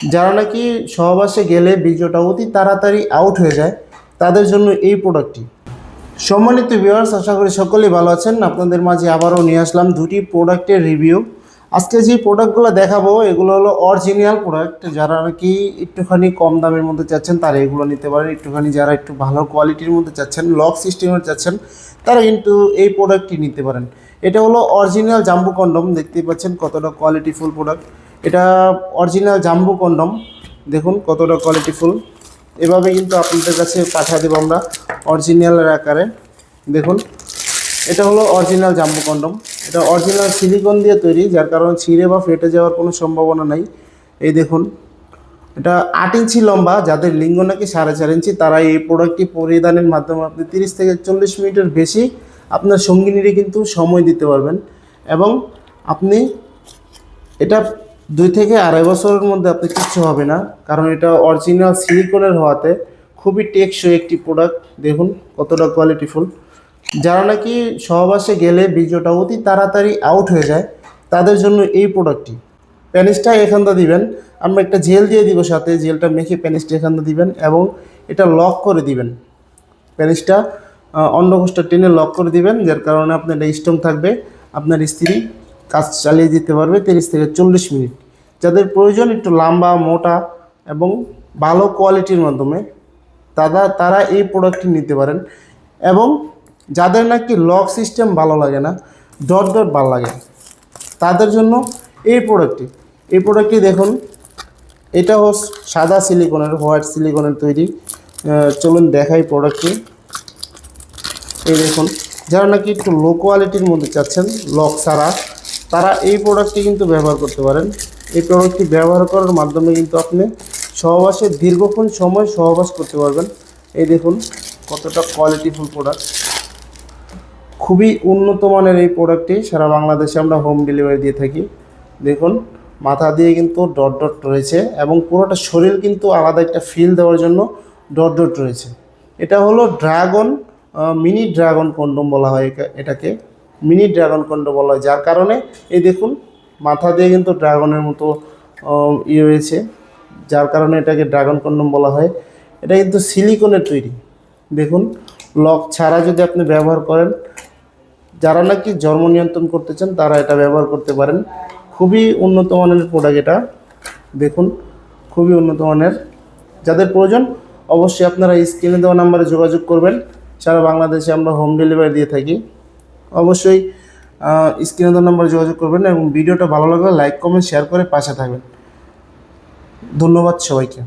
যারা নাকি সহবাসে গেলে বীর্যটা অতি তাড়াতাড়ি আউট হয়ে যায় তাদের জন্য এই প্রোডাক্টটি। সম্মানিত ভিউয়ার্স, আশা করি সকলেই ভালো আছেন। আপনাদের মাঝে আবারও নিয়ে আসলাম দুটি প্রোডাক্টের রিভিউ। আজকে যে প্রোডাক্টগুলো দেখাবো এগুলো হলো অরিজিনাল প্রোডাক্ট। যারা নাকি একটুখানি কম দামের মধ্যে চাচ্ছেন তারা এগুলো নিতে পারেন, একটুখানি যারা একটু ভালো কোয়ালিটির মধ্যে চাচ্ছেন, লক সিস্টেমের চাচ্ছেন, তারা কিন্তু এই প্রোডাক্টটি নিতে পারেন। এটা হলো অরিজিনাল জাম্বো কন্ডম। দেখতেই পাচ্ছেন কতটা কোয়ালিটিফুল প্রোডাক্ট। এটা অরিজিনাল জাম্বো কন্ডম, দেখুন কতটা কোয়ালিটিফুল। এভাবে কিন্তু আপনাদের কাছে পাঠিয়ে দেবো আমরা অরিজিনালের আকারে। দেখুন, এটা হলো অরিজিনাল জাম্বো কন্ডম। এটা অরিজিনাল সিলিকন দিয়ে তৈরি, যার কারণে ছিঁড়ে বা ফেটে যাওয়ার কোনো সম্ভাবনা নাই। এই দেখুন, এটা 8 ইঞ্চি লম্বা। যাদের লিঙ্গ নাকি 4.5 ইঞ্চি তারা এই প্রোডাক্টটি পরিধানের মাধ্যমে আপনি 30 থেকে 40 মিনিটের বেশি আপনার সঙ্গিনীরে কিন্তু সময় দিতে পারবেন। এবং আপনি এটা 2 থেকে 2.5 বছরের মধ্যে আপনি কিচ্ছু হবে না, কারণ এটা অরিজিনাল সিলিকনের হওয়াতে খুবই টেকসই একটি প্রোডাক্ট। দেখুন কতটা কোয়ালিটিফুল। যারা নাকি সহবাসে গেলে বীর্যটা অতি তাড়াতাড়ি আউট হয়ে যায় তাদের জন্য এই প্রোডাক্টটি। প্যানিসটা এখানটা দিবেন, আমরা একটা জেল দিয়ে দিব, সাথে জেলটা মেখে প্যানিসটা এখানটা দিবেন এবং এটা লক করে দিবেন। প্যানিসটা অন্ডকোষটা টেনে লক করে দিবেন, যার কারণে আপনার এটা স্ট্রং থাকবে। আপনার স্ত্রী কাজ চালিয়ে দিতে পারবে 30 থেকে 40 মিনিট। যাদের প্রয়োজন একটু লম্বা মোটা এবং ভালো কোয়ালিটির মাধ্যমে তারা এই প্রোডাক্টটি নিতে পারেন। এবং যাদের নাকি লক সিস্টেম ভালো লাগে না, ডট ডট ভালো লাগে, তাদের জন্য এই প্রোডাক্টটি দেখুন। এটা সাদা সিলিকনের, হোয়াইট সিলিকনের তৈরি। চলুন দেখাই প্রোডাক্টটি। এই দেখুন, যারা নাকি একটু লো কোয়ালিটির মধ্যে চাচ্ছেন লক ছাড়া, তারা এই প্রোডাক্টটি কিন্তু ব্যবহার করতে পারেন। এই প্রোডাক্টটি ব্যবহার করার মাধ্যমে কিন্তু আপনি সহবাসে দীর্ঘক্ষণ সময় সহবাস করতে পারবেন। এই দেখুন কতটা কোয়ালিটিফুল প্রোডাক্ট, খুবই উন্নত মানের এই প্রোডাক্টটি। সারা বাংলাদেশে আমরা হোম ডেলিভারি দিয়ে থাকি। দেখুন মাথা দিয়ে কিন্তু ডট ডট রয়েছে এবং পুরোটা শরীর কিন্তু আলাদা একটা ফিল দেওয়ার জন্য ডট ডট রয়েছে। এটা হলো মিনি ড্রাগন কন্ডম বলা হয় এটাকে। মিনি ড্রাগন কন্ডম বলা হয়, যার কারণে এই দেখুন মাথা দিয়ে কিন্তু ড্রাগনের মতো রয়েছে, যার কারণে এটাকে ড্রাগন কন্ডম বলা হয়। এটা কিন্তু সিলিকনের তৈরি। দেখুন, লক ছাড়া যদি আপনি ব্যবহার করেন, যারা নাকি জন্ম নিয়ন্ত্রণ করতে চান তারা এটা ব্যবহার করতে পারেন। খুবই উন্নত মানের প্রোডাক্ট এটা। দেখুন খুবই উন্নত মানের। যাদের প্রয়োজন অবশ্যই আপনারা স্ক্রিনে দেওয়া নাম্বারে যোগাযোগ করবেন। সারা বাংলাদেশে আমরা হোম ডেলিভারি দিয়ে থাকি। অবশ্যই স্ক্রিনে দেওয়া নাম্বারে যোগাযোগ করবেন এবং ভিডিওটা ভালো লাগলে লাইক কমেন্ট শেয়ার করে পাশে থাকবেন। ধন্যবাদ সবাইকে।